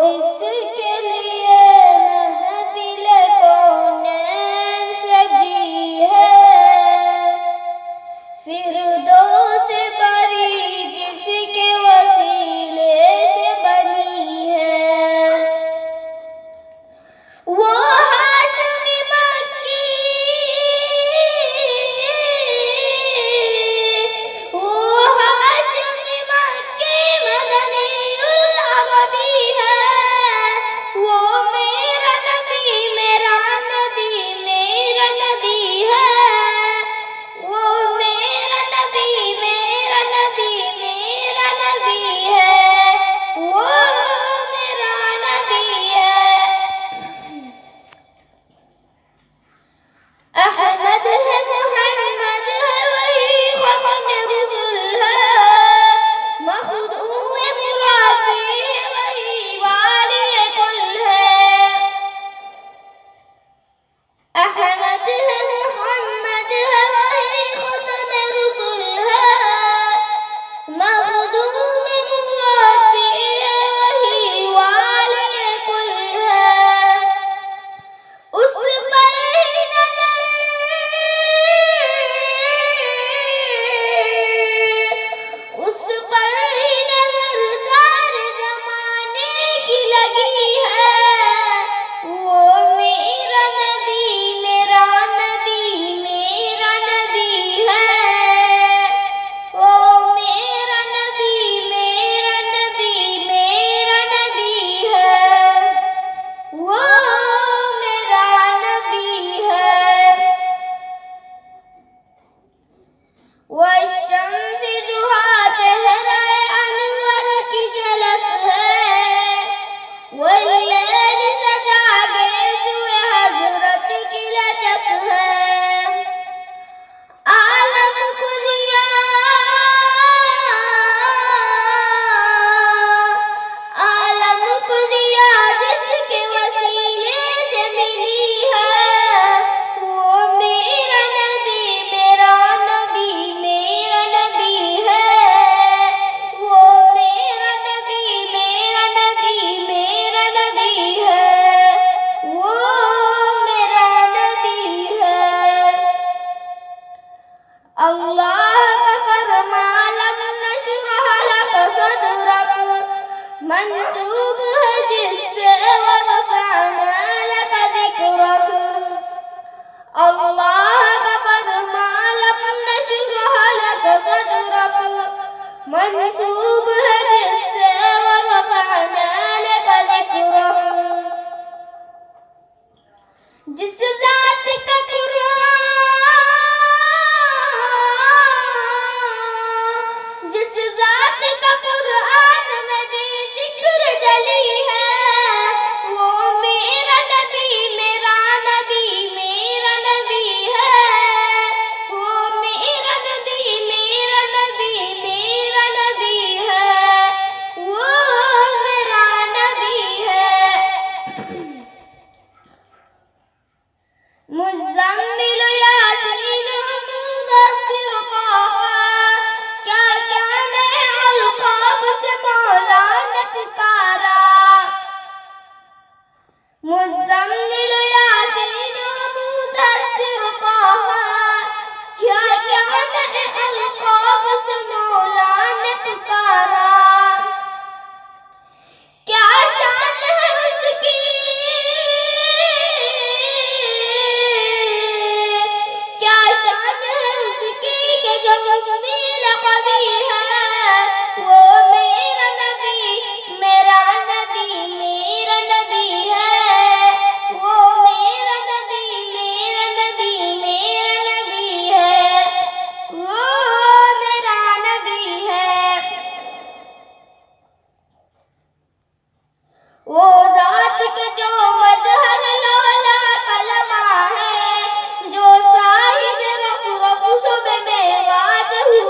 जिसके लिए महफिल कौनैन सजी है, फिरदौस बरी जिसके वसीले से बनी है, वो हाशमी मक्की, वो हाशमी मक्की मदनीउल अरबी है, वो मेरा नबी मेरा नबी मेरा नबी है, वो मेरा नबी मेरा नबी मेरा नबी है, वो मेरा नबी है। अहमद है मुहम्मद है वही खत्म रुसूल है, मखदूम मुराबी है वही वाली कुल है। अहमद है मुहम्मद है वही खत्म रुसूल है, मखदूम मुराबी है वही वाली कुल है। उस पर ही नजर, उस पर ही नजर सारे जमाने की लगी है, वो मेरा नबी मेरा नबी मेरा नबी है, वो मेरा नबी मेरा नबी मेरा नबी है, वो मेरा नबी है। वशम्स दुहा चेहरा अनवर की झलक है, वल्लैल सजा गेज़ुए हज़रत की लचक है। आलम को दिया, आलम को दिया जिसके वसीले से मिली है, वो मेरा नबी मेरा नबी मेरा नबी है, वो मेरा नबी मेरा नबी मेरा नबी है, वो मेरा नबी है। अल्लाह का फरमा लम नशरह लक सदरक, मंसूब है जिससे वरफ़अना लक ज़िक्रक। अल्लाह का फरमा लम नशरह लक सदरक, मंसूब है जिससे वरफ़अना लक ज़िक्रक। जिस ज़ात का कुरान, जिस ज़ात का कुरान में भी ज़िक्र जली है, वो मेरा नबी मेरा नबी मेरा नबी है, वो मेरा नबी मेरा नबी मेरा नबी है, वो मेरा नबी है। मुज़म्मिल यासीन मुदस्सिर ताहा, क्या क्या नए अलक़ाब से मौला ने पुकारा। मुज़म्मिल यासीन मुदस्सिर ताहा, क्या क्या नए अलक़ाब से मौला ने पुकारा। क्या शान है उसकी, क्या शान है उसकी कि जो उम्मीद कभी है, वो मेरा नबी मेरा नबी मेरा नबी है, वो मेरा नबी मेरा नबी मेरा नबी है, वो मेरा नबी है। वो ज़ात के जो मज़हर लौला कलमा है, जो साहिब रफ़ रफ़ शुब में वाज हुआ